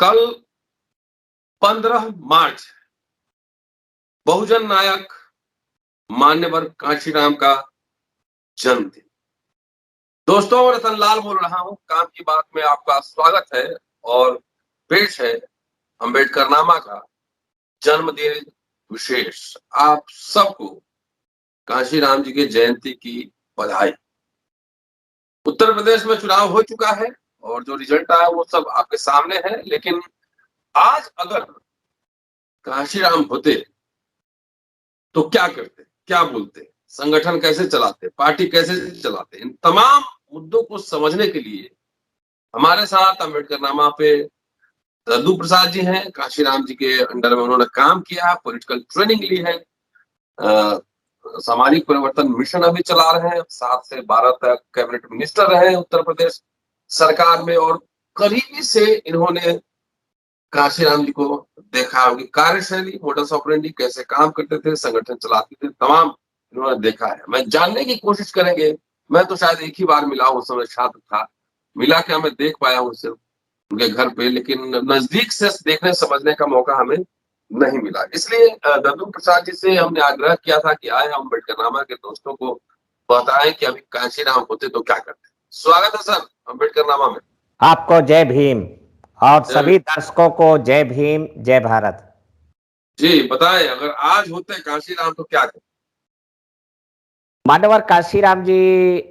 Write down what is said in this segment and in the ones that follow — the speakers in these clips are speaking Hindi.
कल 15 मार्च बहुजन नायक मान्यवर कांशीराम का जन्मदिन। दोस्तों, रतनलाल बोल रहा हूं। काम की बात में आपका स्वागत है और पेश है अम्बेडकरनामा का जन्मदिन विशेष। आप सबको कांशीराम जी के जयंती की बधाई। उत्तर प्रदेश में चुनाव हो चुका है और जो रिजल्ट आया वो सब आपके सामने है। लेकिन आज अगर कांशीराम होते तो क्या करते, क्या बोलते, संगठन कैसे चलाते, पार्टी कैसे चलाते, इन तमाम मुद्दों को समझने के लिए हमारे साथ अम्बेडकरनामा पे दद्दू प्रसाद जी हैं। कांशीराम जी के अंडर में उन्होंने काम किया, पॉलिटिकल ट्रेनिंग ली है, सामाजिक परिवर्तन मिशन अभी चला रहे हैं, 7 से 12 तक कैबिनेट मिनिस्टर रहे उत्तर प्रदेश सरकार में और करीबी से इन्होंने कांशीराम जी को देखा। उनकी कार्यशैली, मोडस ऑपरेंडी, कैसे काम करते थे, संगठन चलाते थे, तमाम इन्होंने देखा है। मैं जानने की कोशिश करेंगे। मैं तो शायद एक ही बार मिला हूं, उस समय छात्र था। मिला क्या, मैं देख पाया हूं सिर्फ उनके घर पे, लेकिन नजदीक से देखने समझने का मौका हमें नहीं मिला। इसलिए दद्दू प्रसाद जी से हमने आग्रह किया था कि आए हम अम्बेडकरनामा के दोस्तों को बताएं कि अभी कांशीराम होते तो क्या करते। स्वागत है सर अम्बेडकरनामा में। आपको जय भीम और सभी दर्शकों को जय भीम, जय भारत। जी बताएं, अगर आज होते कांशीराम तो क्या करते? मान्यवर कांशीराम जी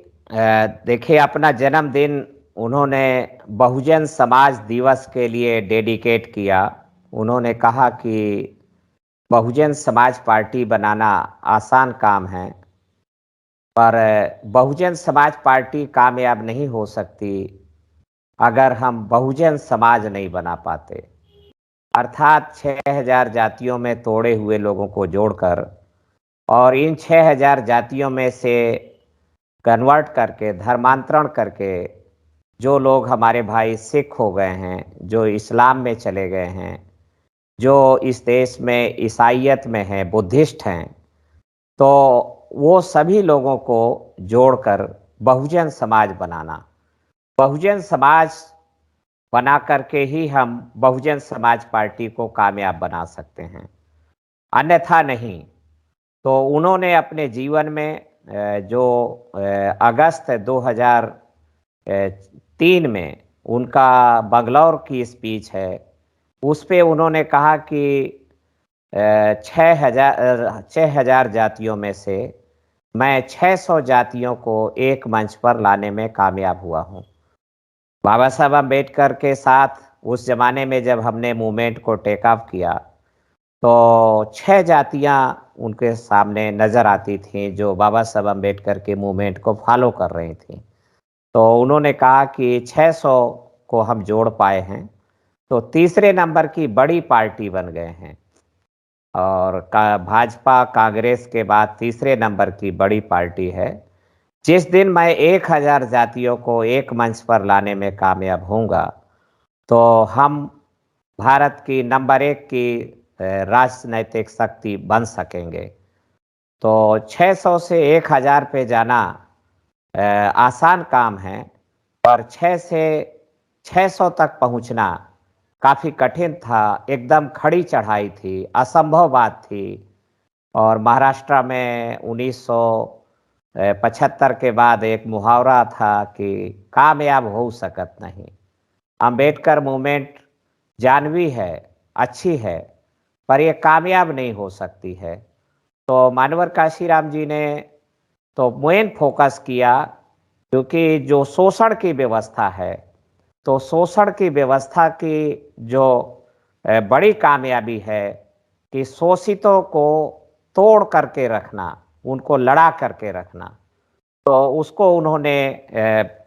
देखिए, अपना जन्मदिन उन्होंने बहुजन समाज दिवस के लिए डेडिकेट किया। उन्होंने कहा कि बहुजन समाज पार्टी बनाना आसान काम है, पर बहुजन समाज पार्टी कामयाब नहीं हो सकती अगर हम बहुजन समाज नहीं बना पाते। अर्थात 6000 जातियों में तोड़े हुए लोगों को जोड़कर और इन 6000 जातियों में से कन्वर्ट करके, धर्मांतरण करके जो लोग हमारे भाई सिख हो गए हैं, जो इस्लाम में चले गए हैं, जो इस देश में ईसाइयत में हैं, बुद्धिस्ट हैं, तो वो सभी लोगों को जोड़कर बहुजन समाज बनाना। बहुजन समाज बना करके ही हम बहुजन समाज पार्टी को कामयाब बना सकते हैं, अन्यथा नहीं। तो उन्होंने अपने जीवन में जो अगस्त 2003 में उनका बंगलौर की स्पीच है, उस पे उन्होंने कहा कि 6,000 जातियों में से मैं 600 जातियों को एक मंच पर लाने में कामयाब हुआ हूँ। बाबा साहब अम्बेडकर के साथ उस जमाने में जब हमने मूवमेंट को टेक ऑफ किया तो 6 जातियां उनके सामने नजर आती थीं जो बाबा साहब अम्बेडकर के मूवमेंट को फॉलो कर रही थीं। तो उन्होंने कहा कि 600 को हम जोड़ पाए हैं तो तीसरे नंबर की बड़ी पार्टी बन गए हैं और भाजपा कांग्रेस के बाद तीसरे नंबर की बड़ी पार्टी है। जिस दिन मैं 1000 जातियों को एक मंच पर लाने में कामयाब होऊंगा तो हम भारत की नंबर 1 की राजनैतिक शक्ति बन सकेंगे। तो 600 से 1000 पे जाना आसान काम है, पर 6 से 600 तक पहुंचना काफ़ी कठिन था। एकदम खड़ी चढ़ाई थी, असंभव बात थी। और महाराष्ट्र में 1975 के बाद एक मुहावरा था कि कामयाब हो सकत नहीं। अंबेडकर मूवमेंट जानवी है, अच्छी है, पर यह कामयाब नहीं हो सकती है। तो मान्यवर कांशीराम जी ने तो मेन फोकस किया, क्योंकि जो शोषण की व्यवस्था है, तो शोषण की व्यवस्था की जो बड़ी कामयाबी है कि शोषितों को तोड़ करके रखना, उनको लड़ा करके रखना। तो उसको उन्होंने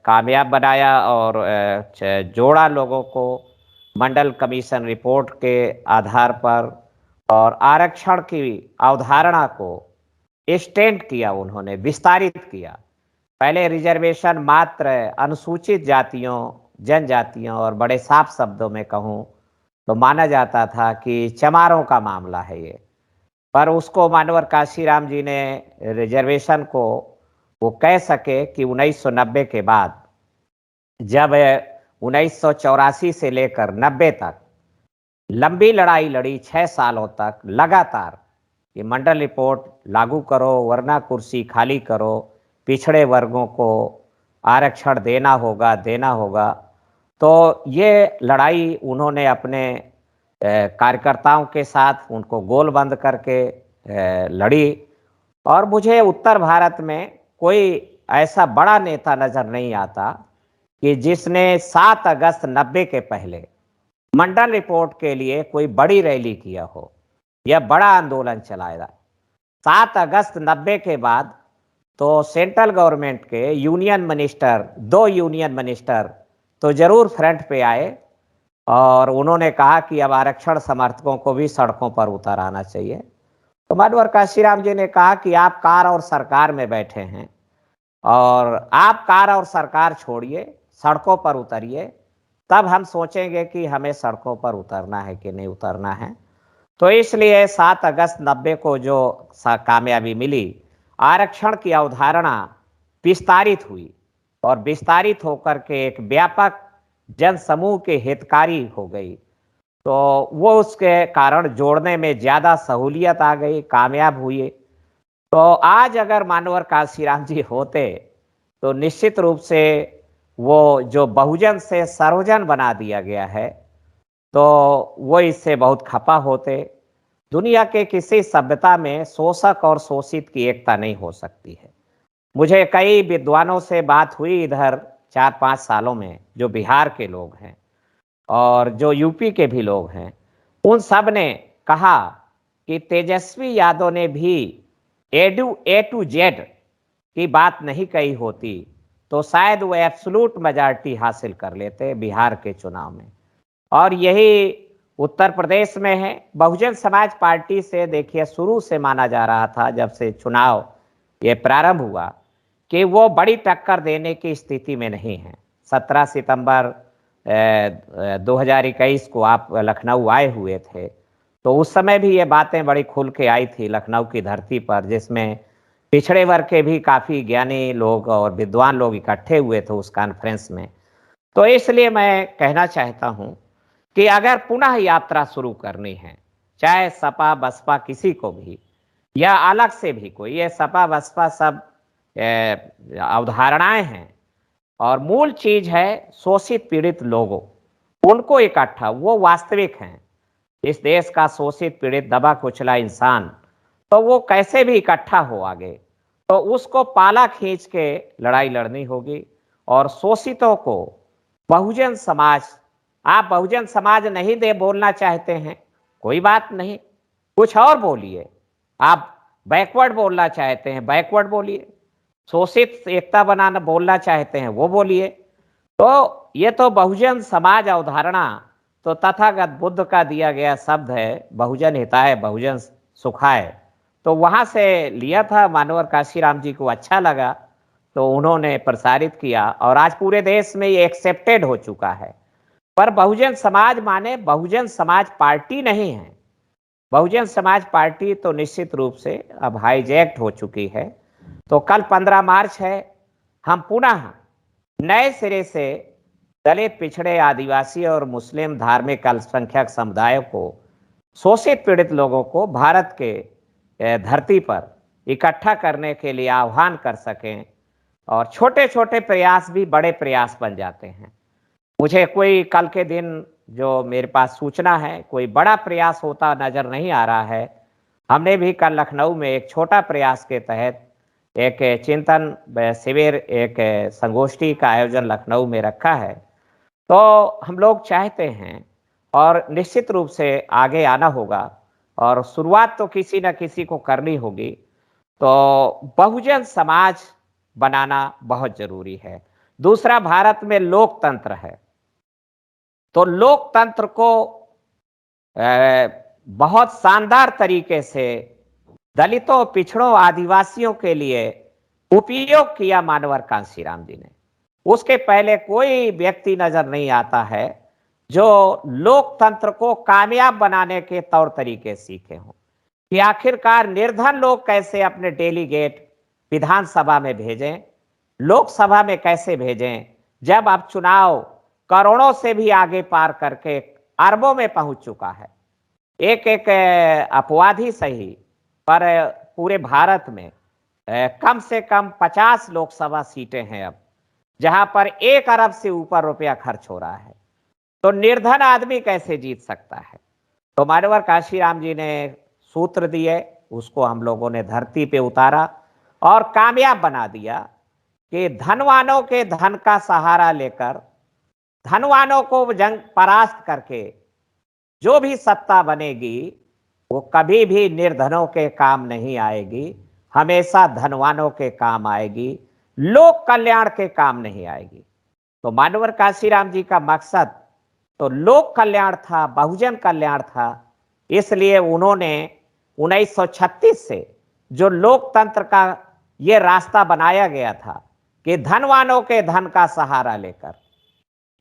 कामयाब बनाया और जोड़ा लोगों को मंडल कमीशन रिपोर्ट के आधार पर, और आरक्षण की अवधारणा को एक्सटेंड किया, उन्होंने विस्तारित किया। पहले रिजर्वेशन मात्र अनुसूचित जातियों, जनजातियों और बड़े साफ शब्दों में कहूँ तो माना जाता था कि चमारों का मामला है ये, पर उसको मान्यवर कांशीराम जी ने रिजर्वेशन को वो कह सके कि 1990 के बाद, जब 1984 से लेकर 90 तक लंबी लड़ाई लड़ी 6 सालों तक लगातार कि मंडल रिपोर्ट लागू करो वरना कुर्सी खाली करो, पिछड़े वर्गों को आरक्षण देना होगा। तो ये लड़ाई उन्होंने अपने कार्यकर्ताओं के साथ उनको गोलबंद करके लड़ी। और मुझे उत्तर भारत में कोई ऐसा बड़ा नेता नजर नहीं आता कि जिसने 7 अगस्त 90 के पहले मंडल रिपोर्ट के लिए कोई बड़ी रैली किया हो या बड़ा आंदोलन चलाया। 7 अगस्त 90 के बाद तो सेंट्रल गवर्नमेंट के यूनियन मिनिस्टर, 2 यूनियन मिनिस्टर तो जरूर फ्रंट पे आए और उन्होंने कहा कि अब आरक्षण समर्थकों को भी सड़कों पर उतर आना चाहिए। तो मानवर काशीराम जी ने कहा कि आप कार और सरकार में बैठे हैं और आप कार और सरकार छोड़िए, सड़कों पर उतरिए, तब हम सोचेंगे कि हमें सड़कों पर उतरना है कि नहीं उतरना है। तो इसलिए 7 अगस्त 90 को जो कामयाबी मिली, आरक्षण की अवधारणा विस्तारित हुई और विस्तारित होकर के एक व्यापक जन समूह के हितकारी हो गई। तो वो उसके कारण जोड़ने में ज्यादा सहूलियत आ गई, कामयाब हुई। तो आज अगर मानवर काशीराम जी होते तो निश्चित रूप से वो जो बहुजन से सर्वजन बना दिया गया है, तो वो इससे बहुत खफा होते। दुनिया के किसी सभ्यता में शोषक और शोषित की एकता नहीं हो सकती है। मुझे कई विद्वानों से बात हुई इधर 4-5 सालों में, जो बिहार के लोग हैं और जो यूपी के भी लोग हैं, उन सब ने कहा कि तेजस्वी यादव ने भी ए टू जेड की बात नहीं कही होती तो शायद वो एब्सोल्यूट मेजॉरिटी हासिल कर लेते बिहार के चुनाव में। और यही उत्तर प्रदेश में है। बहुजन समाज पार्टी से देखिए शुरू से माना जा रहा था, जब से चुनाव ये प्रारंभ हुआ, कि वो बड़ी टक्कर देने की स्थिति में नहीं है। 17 सितंबर 2021 को आप लखनऊ आए हुए थे, तो उस समय भी ये बातें बड़ी खुल के आई थी लखनऊ की धरती पर, जिसमें पिछड़े वर्ग के भी काफी ज्ञानी लोग और विद्वान लोग इकट्ठे हुए थे उस कॉन्फ्रेंस में। तो इसलिए मैं कहना चाहता हूं कि अगर पुनः यात्रा शुरू करनी है, चाहे सपा बसपा किसी को भी या अलग से भी कोई, ये सपा बसपा सब अवधारणाएं हैं और मूल चीज है शोषित पीड़ित लोगों, उनको इकट्ठा, वो वास्तविक हैं इस देश का शोषित पीड़ित दबा कुचला इंसान, तो वो कैसे भी इकट्ठा हो आगे, तो उसको पाला खींच के लड़ाई लड़नी होगी। और शोषितों को बहुजन समाज, आप बहुजन समाज नहीं दे बोलना चाहते हैं, कोई बात नहीं, कुछ और बोलिए। आप बैकवर्ड बोलना चाहते हैं, बैकवर्ड बोलिए। शोषित एकता बनाना बोलना चाहते हैं, वो बोलिए। तो ये तो बहुजन समाज अवधारणा तो तथागत बुद्ध का दिया गया शब्द है, बहुजन हिताय बहुजन सुखाय, तो वहां से लिया था। मानवर काशीराम जी को अच्छा लगा तो उन्होंने प्रसारित किया और आज पूरे देश में ये एक्सेप्टेड हो चुका है। पर बहुजन समाज माने बहुजन समाज पार्टी नहीं है। बहुजन समाज पार्टी तो निश्चित रूप से अब हाईजैक्ट हो चुकी है। तो कल 15 मार्च है, हम पुनः नए सिरे से दलित, पिछड़े, आदिवासी और मुस्लिम धार्मिक अल्पसंख्यक समुदायों को, शोषित पीड़ित लोगों को भारत के धरती पर इकट्ठा करने के लिए आह्वान कर सकें। और छोटे छोटे प्रयास भी बड़े प्रयास बन जाते हैं। मुझे कोई कल के दिन जो मेरे पास सूचना है, कोई बड़ा प्रयास होता नजर नहीं आ रहा है। हमने भी कल लखनऊ में एक छोटा प्रयास के तहत एक चिंतन शिविर, एक संगोष्ठी का आयोजन लखनऊ में रखा है। तो हम लोग चाहते हैं और निश्चित रूप से आगे आना होगा और शुरुआत तो किसी न किसी को करनी होगी। तो बहुजन समाज बनाना बहुत जरूरी है। दूसरा, भारत में लोकतंत्र है, तो लोकतंत्र को बहुत शानदार तरीके से दलितों, पिछड़ों, आदिवासियों के लिए उपयोग किया मानवर कांशीराम जी ने। उसके पहले कोई व्यक्ति नजर नहीं आता है जो लोकतंत्र को कामयाब बनाने के तौर तरीके सीखे हों, कि आखिरकार निर्धन लोग कैसे अपने डेलीगेट विधानसभा में भेजें, लोकसभा में कैसे भेजें, जब अब चुनाव करोड़ों से भी आगे पार करके अरबों में पहुंच चुका है। एक एक अपवाद ही सही, पर पूरे भारत में कम से कम 50 लोकसभा सीटें हैं अब, जहां पर 1 अरब से ऊपर रुपया खर्च हो रहा है। तो निर्धन आदमी कैसे जीत सकता है? तो मान्यवर कांशीराम जी ने सूत्र दिए, उसको हम लोगों ने धरती पे उतारा और कामयाब बना दिया कि धनवानों के धन का सहारा लेकर, धनवानों को जंग परास्त करके जो भी सत्ता बनेगी वो कभी भी निर्धनों के काम नहीं आएगी, हमेशा धनवानों के काम आएगी, लोक कल्याण के काम नहीं आएगी। तो मान्यवर कांशीराम जी का मकसद तो लोक कल्याण था, बहुजन कल्याण था। इसलिए उन्होंने 1936 से जो लोकतंत्र का ये रास्ता बनाया गया था कि धनवानों के धन का सहारा लेकर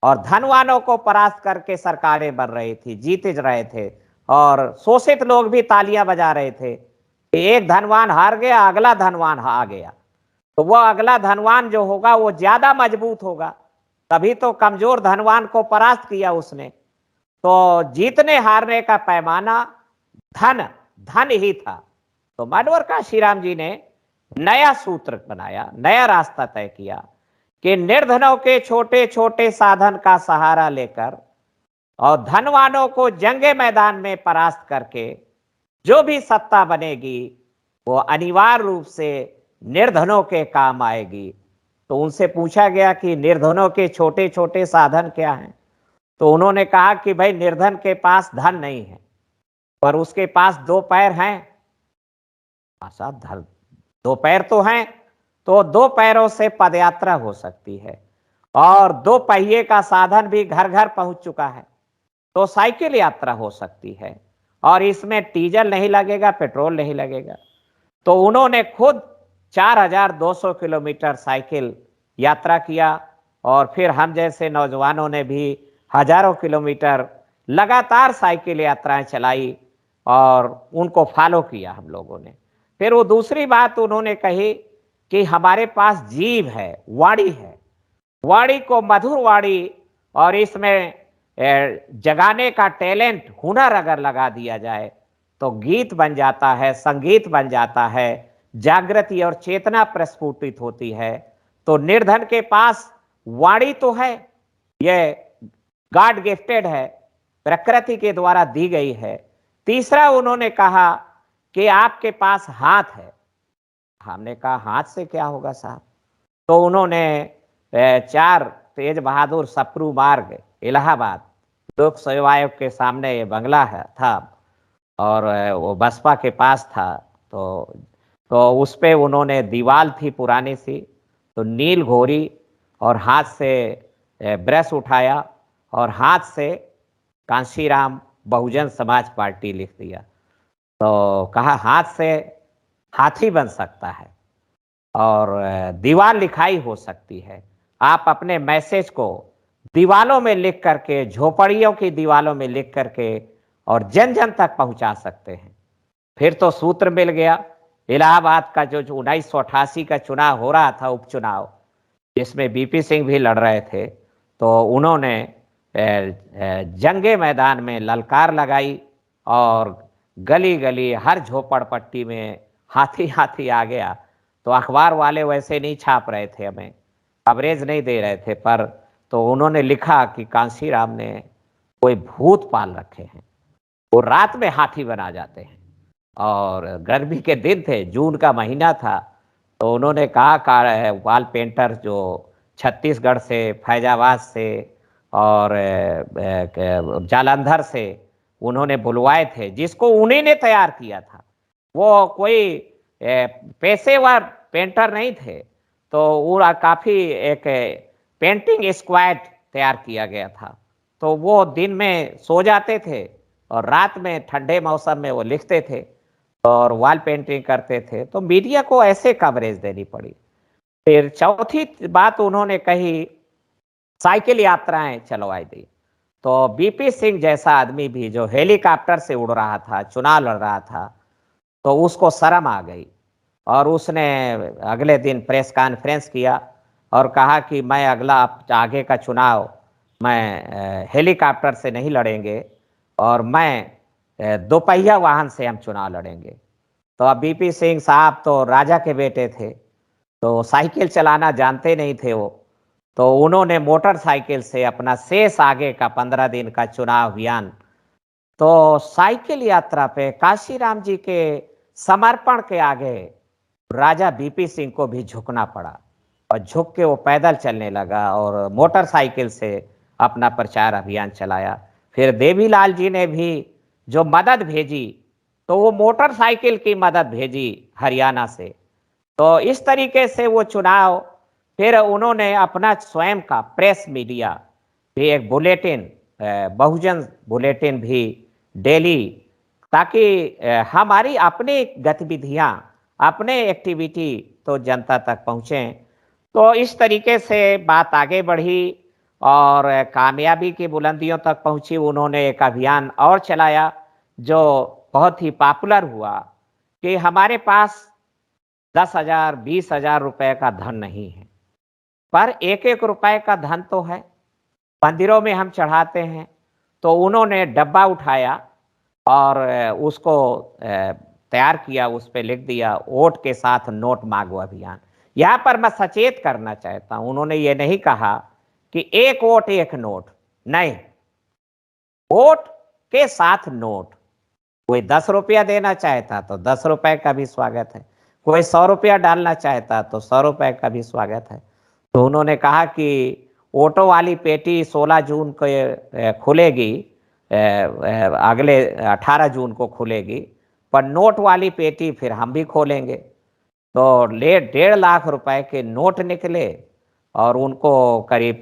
और धनवानों को परास्त करके सरकारें बन रही थी, जीते रहे थे, और शोषित लोग भी तालियां बजा रहे थे कि एक धनवान हार गया, अगला धनवान आ गया। तो वो अगला धनवान जो होगा वो ज्यादा मजबूत होगा, तभी तो कमजोर धनवान को परास्त किया उसने। तो जीतने हारने का पैमाना धन धन ही था। तो मान्यवर कांशीराम जी ने नया सूत्र बनाया, नया रास्ता तय किया कि निर्धनों के छोटे छोटे साधन का सहारा लेकर और धनवानों को जंगे मैदान में परास्त करके जो भी सत्ता बनेगी वो अनिवार्य रूप से निर्धनों के काम आएगी। तो उनसे पूछा गया कि निर्धनों के छोटे छोटे साधन क्या हैं? तो उन्होंने कहा कि भाई निर्धन के पास धन नहीं है, पर उसके पास 2 पैर हैं। धन 2 पैर तो हैं, तो 2 पैरों से पदयात्रा हो सकती है, और 2 पहिए का साधन भी घर घर पहुंच चुका है, तो साइकिल यात्रा हो सकती है, और इसमें डीजल नहीं लगेगा, पेट्रोल नहीं लगेगा। तो उन्होंने खुद 4200 किलोमीटर साइकिल यात्रा किया, और फिर हम जैसे नौजवानों ने भी हजारों किलोमीटर लगातार साइकिल यात्राएं चलाई और उनको फॉलो किया हम लोगों ने। फिर वो दूसरी बात उन्होंने कही कि हमारे पास जीव है, वाणी है, वाणी को मधुर वाणी, और इसमें जगाने का टैलेंट, हुनर अगर लगा दिया जाए तो गीत बन जाता है, संगीत बन जाता है, जागृति और चेतना प्रस्फुटित होती है। तो निर्धन के पास वाणी तो है, यह गॉड गिफ्टेड है, प्रकृति के द्वारा दी गई है। तीसरा उन्होंने कहा कि आपके पास हाथ है। हमने कहा हाथ से क्या होगा साहब? तो उन्होंने 4 तेज बहादुर सप्रू मार्ग, इलाहाबाद लोक सेवा आयोग के सामने ये बंगला है था, और वो बसपा के पास था। तो उस पे उन्होंने दीवाल थी पुरानी सी, तो नील घोरी और हाथ से ब्रश उठाया और हाथ से कांशीराम बहुजन समाज पार्टी लिख दिया। तो कहा हाथ से हाथी बन सकता है और दीवार लिखाई हो सकती है। आप अपने मैसेज को दीवालों में लिख करके, झोपड़ियों की दीवालों में लिख करके और जन जन तक पहुंचा सकते हैं। फिर तो सूत्र मिल गया। इलाहाबाद का जो 1988 का चुनाव हो रहा था, उपचुनाव, जिसमें बीपी सिंह भी लड़ रहे थे, तो उन्होंने जंगे मैदान में ललकार लगाई और गली गली हर झोपड़पट्टी में हाथी हाथी आ गया। तो अखबार वाले वैसे नहीं छाप रहे थे, हमें कवरेज नहीं दे रहे थे, पर तो उन्होंने लिखा कि कांशीराम ने कोई भूत पाल रखे हैं, वो रात में हाथी बना जाते हैं। और गर्मी के दिन थे, जून का महीना था, तो उन्होंने कहा वाल पेंटर जो छत्तीसगढ़ से, फैजाबाद से और जालंधर से उन्होंने बुलवाए थे, जिसको उन्हीं ने तैयार किया था। वो कोई पेशेवर पेंटर नहीं थे, तो वो काफ़ी एक पेंटिंग स्क्वाड तैयार किया गया था। तो वो दिन में सो जाते थे और रात में ठंडे मौसम में वो लिखते थे और वॉल पेंटिंग करते थे। तो मीडिया को ऐसे कवरेज देनी पड़ी। फिर चौथी बात उन्होंने कही, साइकिल यात्राएं चलवाई दी। तो बीपी सिंह जैसा आदमी भी जो हेलीकॉप्टर से उड़ रहा था, चुनाव लड़ रहा था, तो उसको शर्म आ गई और उसने अगले दिन प्रेस कॉन्फ्रेंस किया और कहा कि मैं आगे का चुनाव मैं हेलीकॉप्टर से नहीं लड़ेंगे और मैं दोपहिया वाहन से हम चुनाव लड़ेंगे। तो अब बीपी सिंह साहब तो राजा के बेटे थे, तो साइकिल चलाना जानते नहीं थे वो, तो उन्होंने मोटरसाइकिल से अपना शेष आगे का 15 दिन का चुनाव अभियान तो साइकिल यात्रा पे काशीराम जी के समर्पण के आगे राजा बीपी सिंह को भी झुकना पड़ा और झुक के वो पैदल चलने लगा और मोटरसाइकिल से अपना प्रचार अभियान चलाया। फिर देवीलाल जी ने भी जो मदद भेजी तो वो मोटरसाइकिल की मदद भेजी हरियाणा से। तो इस तरीके से वो चुनाव, फिर उन्होंने अपना स्वयं का प्रेस मीडिया भी एक बुलेटिन, बहुजन बुलेटिन भी डेली, ताकि हमारी अपनी गतिविधियां, अपने एक्टिविटी तो जनता तक पहुँचें। तो इस तरीके से बात आगे बढ़ी और कामयाबी की बुलंदियों तक पहुंची। उन्होंने एक अभियान और चलाया जो बहुत ही पॉपुलर हुआ कि हमारे पास 10,000 20,000 रुपए का धन नहीं है, पर एक एक रुपए का धन तो है, मंदिरों में हम चढ़ाते हैं। तो उन्होंने डब्बा उठाया और उसको तैयार किया, उस पर लिख दिया वोट के साथ नोट मांगो अभियान। यहाँ पर मैं सचेत करना चाहता हूं, उन्होंने ये नहीं कहा कि एक वोट एक नोट, नहीं, वोट के साथ नोट। कोई 10 रुपया देना चाहता तो 10 रुपए का भी स्वागत है, कोई 100 रुपया डालना चाहता तो 100 रुपए का भी स्वागत है। तो उन्होंने कहा कि ऑटो वाली पेटी 16 जून को खुलेगी, अगले 18 जून को खुलेगी, पर नोट वाली पेटी फिर हम भी खोलेंगे। तो 1.5 लाख रुपए के नोट निकले और उनको करीब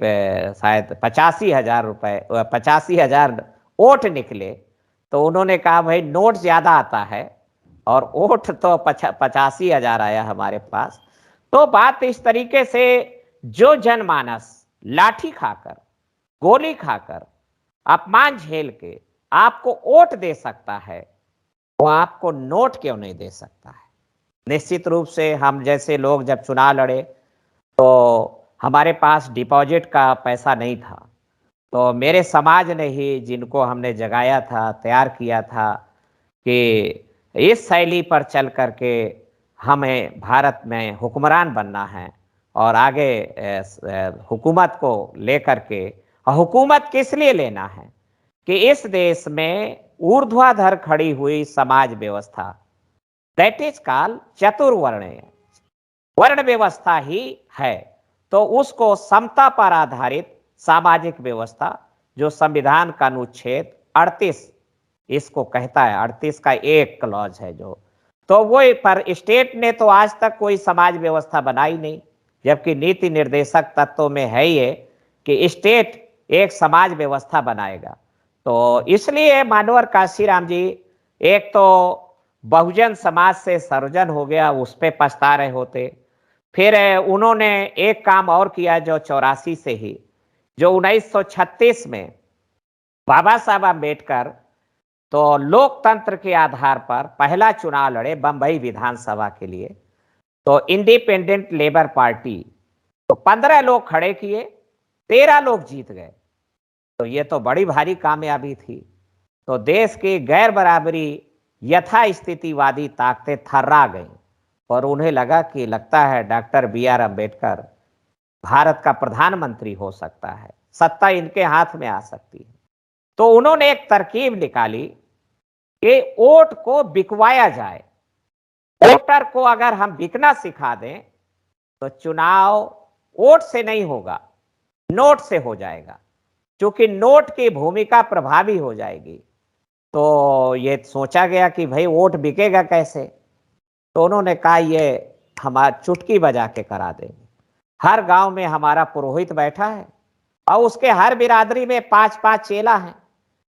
शायद 85,000 रुपए, 85,000 वोट निकले। तो उन्होंने कहा भाई नोट ज्यादा आता है और वोट तो 85,000 आया हमारे पास। तो बात इस तरीके से, जो जनमानस लाठी खाकर, गोली खाकर, अपमान झेल के आपको वोट दे सकता है, वो आपको नोट क्यों नहीं दे सकता है। निश्चित रूप से हम जैसे लोग जब चुनाव लड़े तो हमारे पास डिपॉजिट का पैसा नहीं था, तो मेरे समाज ने ही, जिनको हमने जगाया था, तैयार किया था कि इस शैली पर चल करके हमें भारत में हुक्मरान बनना है और आगे हुकूमत को लेकर के, और हुकूमत किस लिए लेना है कि इस देश में ऊर्ध्वाधर खड़ी हुई समाज व्यवस्था, दैट इज कॉल्ड चतुर्वर्णीय वर्ण व्यवस्था ही है। तो उसको समता पर आधारित सामाजिक व्यवस्था, जो संविधान का अनुच्छेद 38 इसको कहता है, 38 का एक क्लॉज है जो, तो वो पर स्टेट ने तो आज तक कोई समाज व्यवस्था बनाई नहीं, जबकि नीति निर्देशक तत्वों में है ये कि स्टेट एक समाज व्यवस्था बनाएगा। तो इसलिए मानवर काशीराम जी एक तो बहुजन समाज से सर्वजन हो गया, उस पर पछता रहे होते। फिर उन्होंने एक काम और किया जो 84 से ही, जो 1936 में बाबा साहब अम्बेडकर तो लोकतंत्र के आधार पर पहला चुनाव लड़े बंबई विधानसभा के लिए। तो इंडिपेंडेंट लेबर पार्टी तो 15 लोग खड़े किए, 13 लोग जीत गए। तो ये तो बड़ी भारी कामयाबी थी। तो देश की गैर बराबरी यथा स्थितिवादी ताकतें थर्रा गईं और उन्हें लगा कि लगता है डॉक्टर BR अम्बेडकर भारत का प्रधानमंत्री हो सकता है, सत्ता इनके हाथ में आ सकती है। तो उन्होंने एक तरकीब निकाली कि वोट को बिकवाया जाए। वोटर को अगर हम बिकना सिखा दें तो चुनाव वोट से नहीं होगा, नोट से हो जाएगा, क्योंकि नोट की भूमिका प्रभावी हो जाएगी। तो ये सोचा गया कि भाई वोट बिकेगा कैसे। तो उन्होंने कहा ये हमारा चुटकी बजा के करा देंगे। हर गांव में हमारा पुरोहित बैठा है और उसके हर बिरादरी में 5-5 चेला हैं।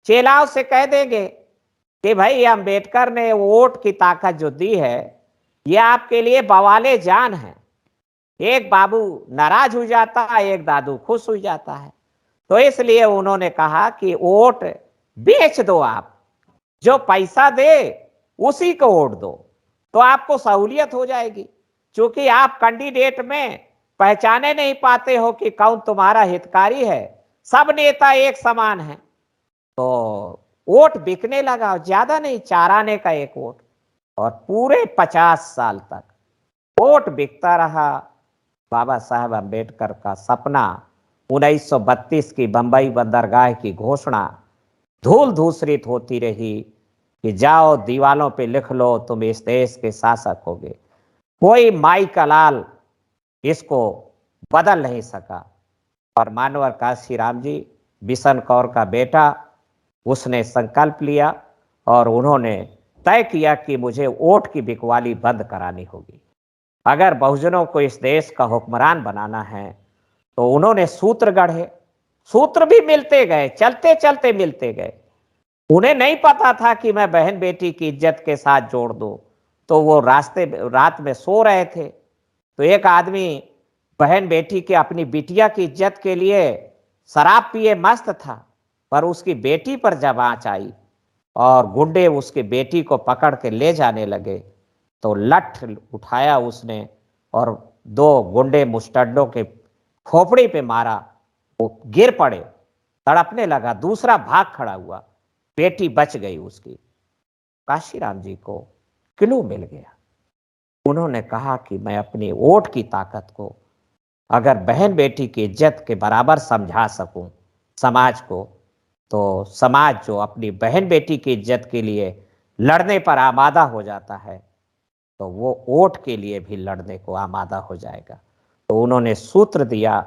चेलाओं से कह देंगे कि भाई अंबेडकर ने वोट की ताकत जो दी है ये आपके लिए बवाले जान है। एक बाबू नाराज हो जाता है, एक दादू खुश हो जाता है। तो इसलिए उन्होंने कहा कि वोट बेच दो, आप जो पैसा दे उसी को वोट दो, तो आपको सहूलियत हो जाएगी। क्योंकि आप कैंडिडेट में पहचाने नहीं पाते हो कि कौन तुम्हारा हितकारी है, सब नेता एक समान है। तो वोट बिकने लगा, ज्यादा नहीं, 4 आने का एक वोट, और पूरे 50 साल तक वोट बिकता रहा। बाबा साहब अम्बेडकर का सपना, 1932 की बंबई बंदरगाह की घोषणा धूल धूसरित होती रही कि जाओ दीवालों पे लिख लो तुम इस देश के शासक होगे। कोई माई का लाल इसको बदल नहीं सका। और मानवर काशीराम जी, बिशन कौर का बेटा, उसने संकल्प लिया और उन्होंने तय किया कि मुझे वोट की बिकवाली बंद करानी होगी। अगर बहुजनों को इस देश का हुक्मरान बनाना है तो उन्होंने सूत्र गढ़े। सूत्र भी मिलते गए, चलते चलते मिलते गए। उन्हें नहीं पता था कि मैं बहन बेटी की इज्जत के साथ जोड़ दूं। तो वो रात में सो रहे थे, तो एक आदमी बहन बेटी के, अपनी बिटिया की इज्जत के लिए शराब पिए मस्त था, पर उसकी बेटी पर जब आंच आई और गुंडे उसकी बेटी को पकड़ के ले जाने लगे, तो लठ उठाया उसने और 2 गुंडे मुस्टंडों के खोपड़ी पे मारा। वो गिर पड़े, तड़पने लगा, दूसरा भाग खड़ा हुआ, बेटी बच गई उसकी। काशीराम जी को क्लू मिल गया। उन्होंने कहा कि मैं अपनी वोट की ताकत को अगर बहन बेटी की इज्जत के बराबर समझा सकूं समाज को, तो समाज जो अपनी बहन बेटी की इज्जत के लिए लड़ने पर आमादा हो जाता है, तो वो वोट के लिए भी लड़ने को आमादा हो जाएगा। तो उन्होंने सूत्र दिया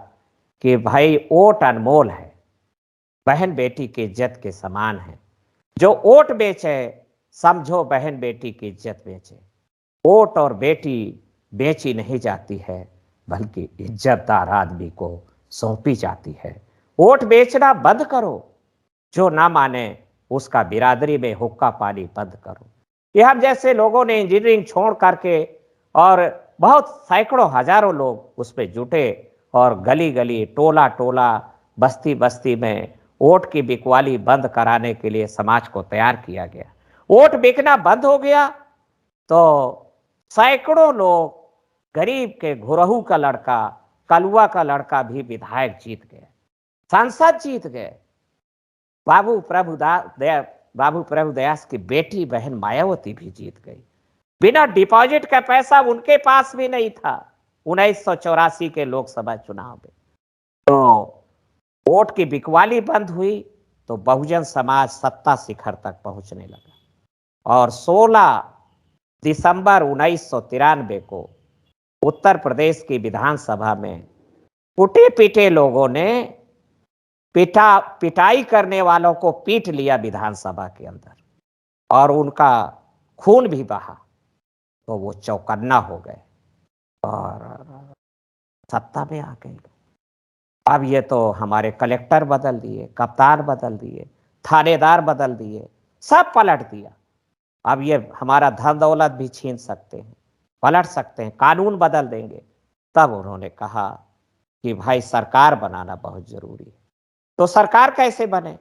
कि भाई वोट अनमोल है, बहन बेटी की इज्जत के समान है। जो वोट बेचे, समझो बहन बेटी की इज्जत बेचे। वोट और बेटी बेची नहीं जाती है, बल्कि इज्जतदार आदमी को सौंपी जाती है। वोट बेचना बंद करो, जो ना माने उसका बिरादरी में हुक्का पानी बंद करो। ये हम जैसे लोगों ने इंजीनियरिंग छोड़ करके, और बहुत सैकड़ों हजारों लोग उस पर जुटे, और गली गली, टोला टोला, बस्ती बस्ती में वोट की बिकवाली बंद कराने के लिए समाज को तैयार किया गया। वोट बिकना बंद हो गया तो सैकड़ों लोग, गरीब के घुरहू का लड़का, कलुआ का लड़का भी विधायक जीत गए, सांसद जीत गए। बाबू प्रभुदयास की बेटी बहन मायावती भी जीत गई। बिना डिपॉजिट का पैसा उनके पास भी नहीं था 1984 के लोकसभा चुनाव में। तो वोट की बिकवाली बंद हुई तो बहुजन समाज सत्ता शिखर तक पहुंचने लगा। और 16 दिसंबर 1993 को उत्तर प्रदेश की विधानसभा में टूटे पीटे लोगों ने पिटाई करने वालों को पीट लिया विधानसभा के अंदर, और उनका खून भी बहा। तो वो चौकन्ना हो गए और सत्ता में आ गए। अब ये तो हमारे कलेक्टर बदल दिए, कप्तान बदल दिए, थानेदार बदल दिए, सब पलट दिया। अब ये हमारा धन दौलत भी छीन सकते हैं, पलट सकते हैं, कानून बदल देंगे। तब उन्होंने कहा कि भाई सरकार बनाना बहुत जरूरी है। तो सरकार कैसे बने?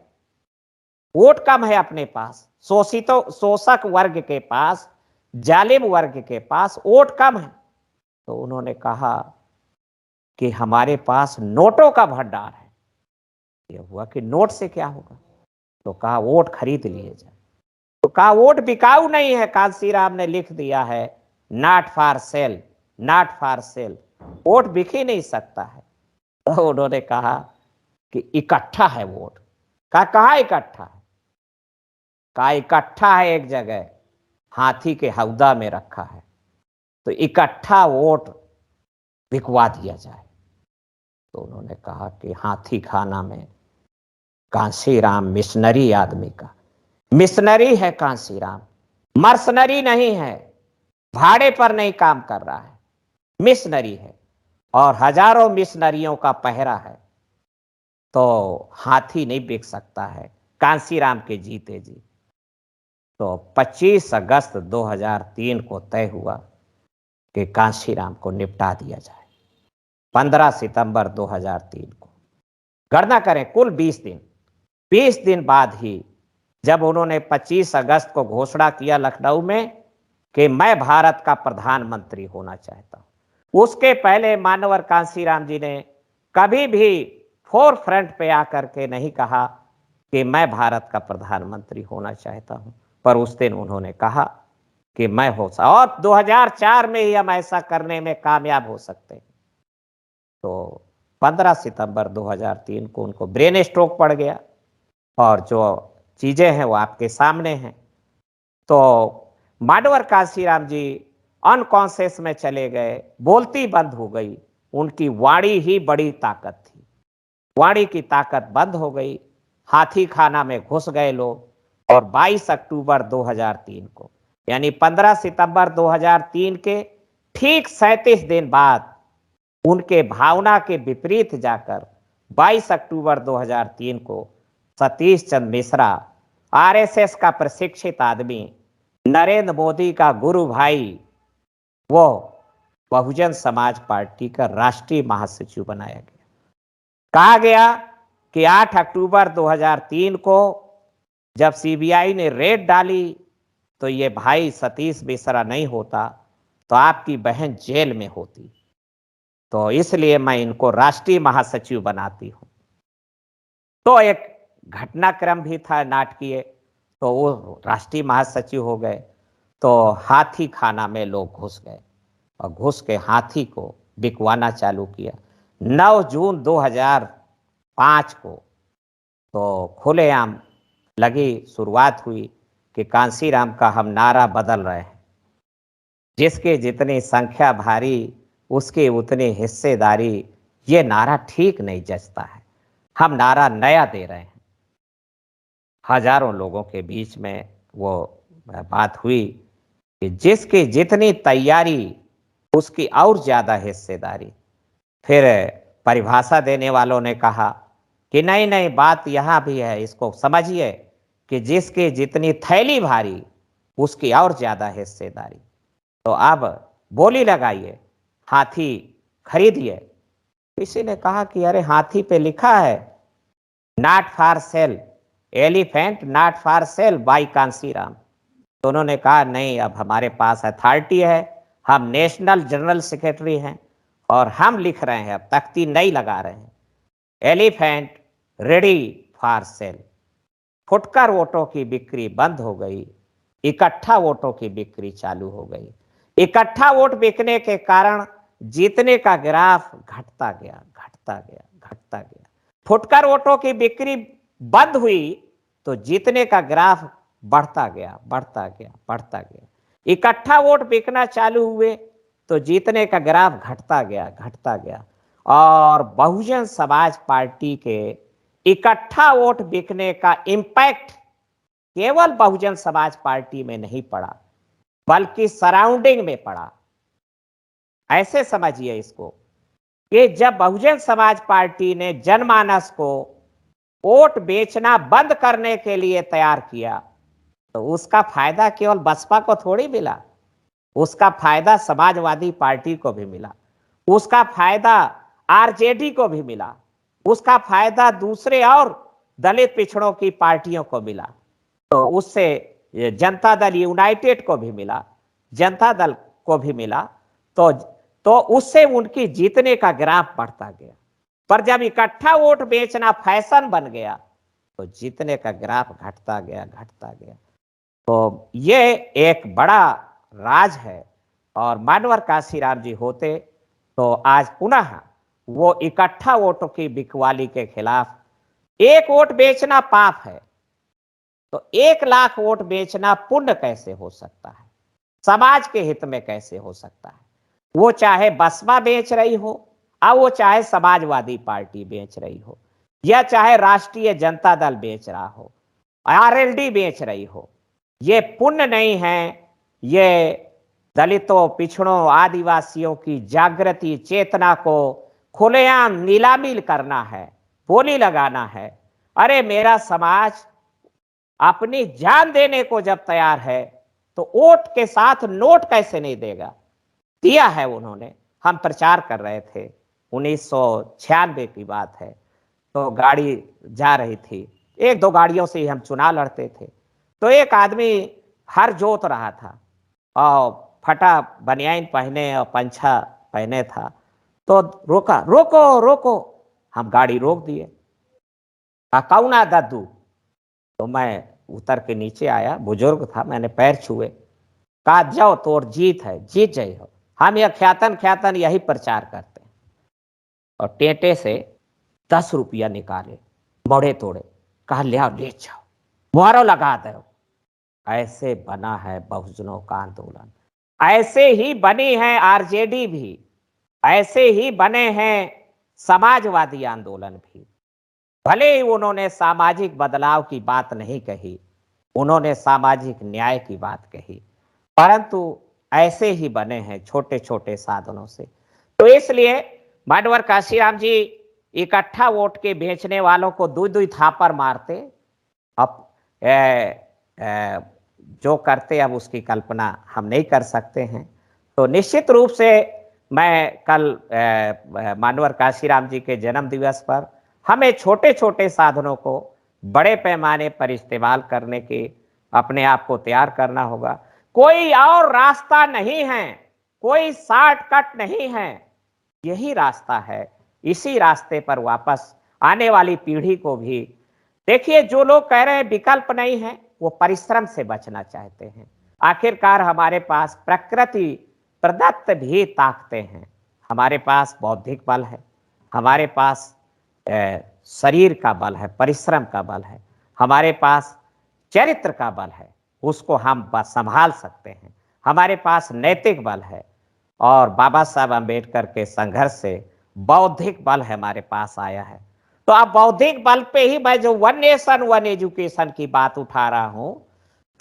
वोट कम है अपने पास, शोषक वर्ग के पास, जालिम वर्ग के पास वोट कम है। तो उन्होंने कहा कि हमारे पास नोटों का भंडार है। यह हुआ कि नोट से क्या होगा? तो कहा वोट खरीद लिए जाए। तो कहा वोट बिकाऊ नहीं है, कांसीराम ने लिख दिया है not for cell, not for cell, vote बिक ही नहीं सकता है। तो उन्होंने कहा कि इकट्ठा है वोट। कहा इकट्ठा है? कहा इकट्ठा है एक जगह, हाथी के हौदा में रखा है, तो इकट्ठा वोट बिकवा दिया जाए। तो उन्होंने कहा कि हाथी खाना में कांसीराम मिशनरी आदमी का, मिशनरी है कांसीराम, मर्सनरी नहीं है, भाड़े पर नहीं काम कर रहा है, मिशनरी है, और हजारों मिशनरियों का पहरा है। तो हाथी नहीं बिक सकता है कांसीराम के जीते जी। तो 25 अगस्त 2003 को तय हुआ कि कांसीराम को निपटा दिया जाए। 15 सितंबर 2003 को, गणना करें कुल 20 दिन बाद ही, जब उन्होंने 25 अगस्त को घोषणा किया लखनऊ में कि मैं भारत का प्रधानमंत्री होना चाहता हूं, उसके पहले मानवर कांसीराम जी ने कभी भी फोर फ्रंट पे आकर के नहीं कहा कि मैं भारत का प्रधानमंत्री होना चाहता हूं, पर उस दिन उन्होंने कहा कि मैं हो सकता, और 2004 में ही हम ऐसा करने में कामयाब हो सकते हैं। तो 15 सितंबर 2003 को उनको ब्रेन स्ट्रोक पड़ गया, और जो चीजें हैं वो आपके सामने हैं। तो माडवर काशीराम जी अनकॉन्शियस में चले गए, बोलती बंद हो गई, उनकी वाणी ही बड़ी ताकत थी, वाणी की ताकत बंद हो गई, हाथी खाना में घुस गए लोग। और 22 अक्टूबर 2003 को, यानी 15 सितंबर 2003 के ठीक 37 दिन बाद, उनके भावना के विपरीत जाकर 22 अक्टूबर 2003 को सतीश चंद्र मिश्रा, आरएसएस का प्रशिक्षित आदमी, नरेंद्र मोदी का गुरु भाई, वो बहुजन समाज पार्टी का राष्ट्रीय महासचिव बनाया गया। कहा गया कि 8 अक्टूबर 2003 को जब सीबीआई ने रेड डाली तो ये भाई सतीश मिश्रा नहीं होता तो आपकी बहन जेल में होती, तो इसलिए मैं इनको राष्ट्रीय महासचिव बनाती हूं। तो एक घटनाक्रम भी था नाटकीय, तो वो राष्ट्रीय महासचिव हो गए। तो हाथी खाना में लोग घुस गए और घुस के हाथी को बिकवाना चालू किया। 9 जून 2005 को तो खुलेआम लगी शुरुआत हुई कि कांशीराम का हम नारा बदल रहे हैं, जिसके जितनी संख्या भारी उसकी उतनी हिस्सेदारी, ये नारा ठीक नहीं जचता है, हम नारा नया दे रहे हैं। हजारों लोगों के बीच में वो बात हुई कि जिसकी जितनी तैयारी उसकी और ज्यादा हिस्सेदारी। फिर परिभाषा देने वालों ने कहा कि नहीं नहीं, बात यहां भी है, इसको समझिए कि जिसकी जितनी थैली भारी उसकी और ज्यादा हिस्सेदारी। तो अब बोली लगाइए, हाथी खरीदिए। किसी ने कहा कि अरे हाथी पे लिखा है not for sale, elephant not for sale by Kanshiram. तो उन्होंने कहा नहीं, अब हमारे पास अथॉरिटी है, हम नेशनल जनरल सेक्रेटरी हैं और हम लिख रहे हैं, अब तख्ती नहीं लगा रहे हैं, एलिफेंट रेडी फॉर सेल। फुटकर वोटों की बिक्री बंद हो गई, इकट्ठा वोटों की बिक्री चालू हो गई। इकट्ठा वोट बिकने के कारण जीतने का ग्राफ घटता गया, घटता गया, घटता गया। फुटकर वोटों की बिक्री बंद हुई तो जीतने का ग्राफ बढ़ता गया, बढ़ता गया, बढ़ता गया। इकट्ठा वोट बिकना चालू हुए तो जीतने का ग्राफ घटता गया, घटता गया। और बहुजन समाज पार्टी के इकट्ठा वोट बिकने का इंपैक्ट केवल बहुजन समाज पार्टी में नहीं पड़ा, बल्कि सराउंडिंग में पड़ा। ऐसे समझिए इसको कि जब बहुजन समाज पार्टी ने जनमानस को वोट बेचना बंद करने के लिए तैयार किया तो उसका फायदा केवल बसपा को थोड़ी मिला, उसका फायदा समाजवादी पार्टी को भी मिला, उसका फायदा आरजेडी को भी मिला, उसका फायदा दूसरे और दलित पिछड़ों की पार्टियों को मिला। तो उससे जनता दल यूनाइटेड को भी मिला, जनता दल को भी मिला। तो उससे उनकी जीतने का ग्राफ बढ़ता गया। पर जब इकट्ठा वोट बेचना फैशन बन गया तो जीतने का ग्राफ घटता गया, घटता गया। तो ये एक बड़ा राज है। और मानवर काशीराम जी होते तो आज पुनः वो इकट्ठा वोटों की बिकवाली के खिलाफ, एक वोट बेचना पाप है तो 1 लाख वोट बेचना पुण्य कैसे हो सकता है, समाज के हित में कैसे हो सकता है। वो चाहे बसपा बेच रही हो, और वो चाहे समाजवादी पार्टी बेच रही हो, या चाहे राष्ट्रीय जनता दल बेच रहा हो, आरएलडी बेच रही हो, ये पुण्य नहीं है। ये दलितों, पिछड़ों, आदिवासियों की जागृति चेतना को खुलेआम नीलामी करना है, बोली लगाना है। अरे मेरा समाज अपनी जान देने को जब तैयार है तो वोट के साथ नोट कैसे नहीं देगा। दिया है उन्होंने। हम प्रचार कर रहे थे, 1996 की बात है, तो गाड़ी जा रही थी, 1-2 गाड़ियों से ही हम चुनाव लड़ते थे। तो एक आदमी हर जोत रहा था और फटा बनियान पहने और पंछा पहने था। तो रोका, रोको रोको, हम गाड़ी रोक दिए, कहा कौना दद्दू। तो मैं उतर के नीचे आया, बुजुर्ग था, मैंने पैर छुए, कहा जाओ तोर जीत है, जीत जाई हो, हम यह ख्यातन ख्यातन यही प्रचार करते हैं। और टेंटे से 10 रुपया निकाले, मोड़े तोड़े, कहा ले आओ, ले जाओ, मुहारो लगा दो। ऐसे बना है बहुजनों का आंदोलन, ऐसे ही बनी है आरजेडी भी, ऐसे ही बने हैं समाजवादी आंदोलन भी। भले ही उन्होंने सामाजिक बदलाव की बात नहीं कही, उन्होंने सामाजिक न्याय की बात कही, परंतु ऐसे ही बने हैं छोटे छोटे साधनों से। तो इसलिए मानवर काशीराम जी इकट्ठा वोट के बेचने वालों को दुई दुई थापर मारते, अब जो करते अब उसकी कल्पना हम नहीं कर सकते हैं। तो निश्चित रूप से मैं कल मानवर काशीराम जी के जन्म दिवस पर हमें छोटे छोटे साधनों को बड़े पैमाने पर इस्तेमाल करने के अपने आप को तैयार करना होगा। कोई और रास्ता नहीं है, कोई शॉर्टकट नहीं है, यही रास्ता है। इसी रास्ते पर वापस आने वाली पीढ़ी को भी देखिए, जो लोग कह रहे हैं विकल्प नहीं है, वो परिश्रम से बचना चाहते हैं। आखिरकार हमारे पास प्रकृति प्रदत्त भी ताकतें हैं, हमारे पास बौद्धिक बल है, हमारे पास शरीर का बल है, परिश्रम का बल है, हमारे पास चरित्र का बल है, उसको हम संभाल सकते हैं, हमारे पास नैतिक बल है, और बाबा साहब अम्बेडकर के संघर्ष से बौद्धिक बल हमारे पास आया है। तो अब बौद्धिक बल पे ही मैं जो वन नेशन वन एजुकेशन की बात उठा रहा हूं,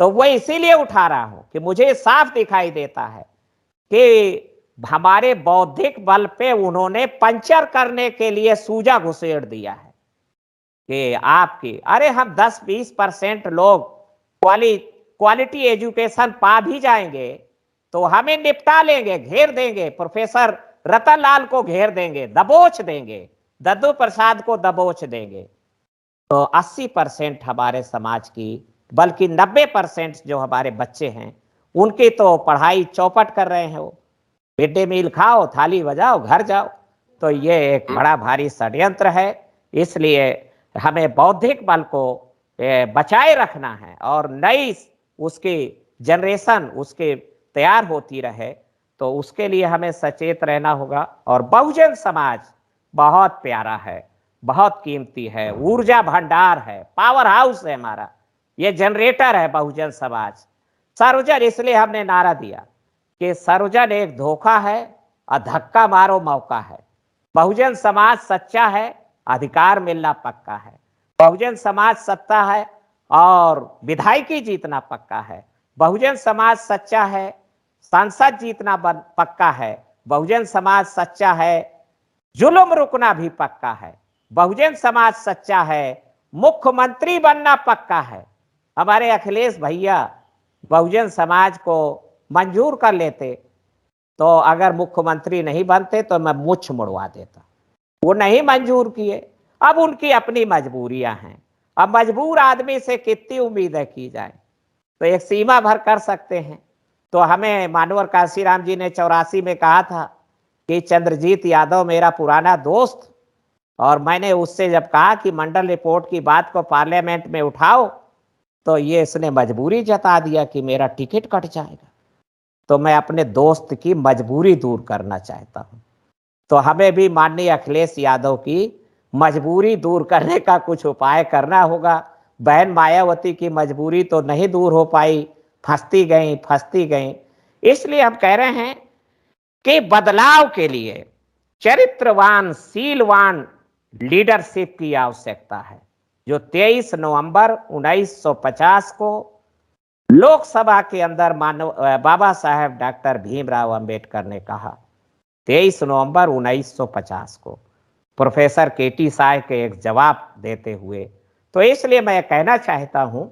तो वह इसीलिए उठा रहा हूं कि मुझे साफ दिखाई देता है कि हमारे बौद्धिक बल पे उन्होंने पंचर करने के लिए सूजा घुसेड़ दिया है कि आपकी, अरे हम 10-20% लोग क्वालिटी एजुकेशन पा भी जाएंगे तो हमें निपटा लेंगे, घेर देंगे, प्रोफेसर रतन लाल को घेर देंगे, दबोच देंगे, दद्दू प्रसाद को दबोच देंगे। तो 80% हमारे समाज की, बल्कि 90% जो हमारे बच्चे हैं उनकी तो पढ़ाई चौपट कर रहे हैं। वो मिड डे मील खाओ, थाली बजाओ, घर जाओ। तो ये एक बड़ा भारी षड्यंत्र है। इसलिए हमें बौद्धिक बल को बचाए रखना है और नई उसकी जनरेशन उसके तैयार होती रहे, तो उसके लिए हमें सचेत रहना होगा। और बहुजन समाज बहुत प्यारा है, बहुत कीमती है, ऊर्जा भंडार है, पावर हाउस है हमारा, ये जनरेटर है बहुजन समाज। सर्वजन, इसलिए हमने नारा दिया कि सर्वजन एक धोखा है और धक्का मारो मौका है। बहुजन समाज सच्चा है, अधिकार मिलना पक्का है। बहुजन समाज सत्ता है और विधायकी जीतना पक्का है। बहुजन समाज सच्चा है, सांसद जीतना पक्का है। बहुजन समाज सच्चा है, जुल्म रुकना भी पक्का है। बहुजन समाज सच्चा है, मुख्यमंत्री बनना पक्का है। हमारे अखिलेश भैया बहुजन समाज को मंजूर कर लेते तो अगर मुख्यमंत्री नहीं बनते तो मैं मुछ मुड़वा देता। वो नहीं मंजूर किए, अब उनकी अपनी मजबूरियां हैं। अब मजबूर आदमी से कितनी उम्मीदें की जाए, तो एक सीमा भर कर सकते हैं। तो हमें मानवर काशीराम जी ने 84 में कहा था कि चंद्रजीत यादव मेरा पुराना दोस्त, और मैंने उससे जब कहा कि मंडल रिपोर्ट की बात को पार्लियामेंट में उठाओ, तो ये इसने मजबूरी जता दिया कि मेरा टिकट कट जाएगा। तो मैं अपने दोस्त की मजबूरी दूर करना चाहता हूं। तो हमें भी माननीय अखिलेश यादव की मजबूरी दूर करने का कुछ उपाय करना होगा। बहन मायावती की मजबूरी तो नहीं दूर हो पाई, फंसती गई। इसलिए हम कह रहे हैं कि बदलाव के लिए चरित्रवान, शीलवान लीडरशिप की आवश्यकता है। जो 23 नवंबर 1950 को लोकसभा के अंदर बाबा साहेब डॉक्टर भीमराव अंबेडकर ने कहा, 23 नवंबर 1950 को प्रोफेसर केटी साय के एक जवाब देते हुए। तो इसलिए मैं कहना चाहता हूं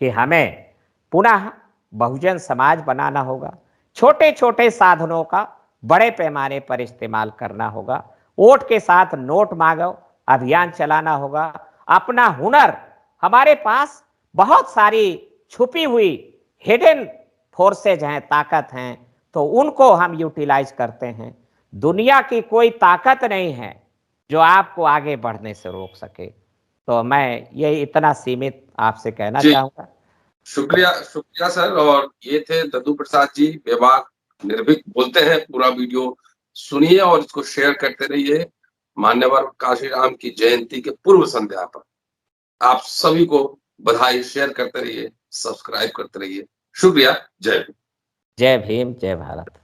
कि हमें पुनः बहुजन समाज बनाना होगा, छोटे छोटे साधनों का बड़े पैमाने पर इस्तेमाल करना होगा। वोट के साथ नोट मांगो अभियान चलाना होगा। अपना हुनर, हमारे पास बहुत सारी छुपी हुई हिडन फोर्सेज हैं, ताकत हैं, तो उनको हम यूटिलाइज करते हैं। दुनिया की कोई ताकत नहीं है जो आपको आगे बढ़ने से रोक सके। तो मैं ये इतना सीमित आपसे कहना जी, चाहूँगा। शुक्रिया, शुक्रिया सर। और ये थे दद्दू प्रसाद जी, बेबाक निर्भीक बोलते हैं। पूरा वीडियो सुनिए और इसको शेयर करते रहिए। मान्यवर काशीराम की जयंती के पूर्व संध्या पर आप सभी को बधाई, शेयर करते रहिए, सब्सक्राइब करते रहिए। शुक्रिया, जय हिंद। जय भीम, जय भारत।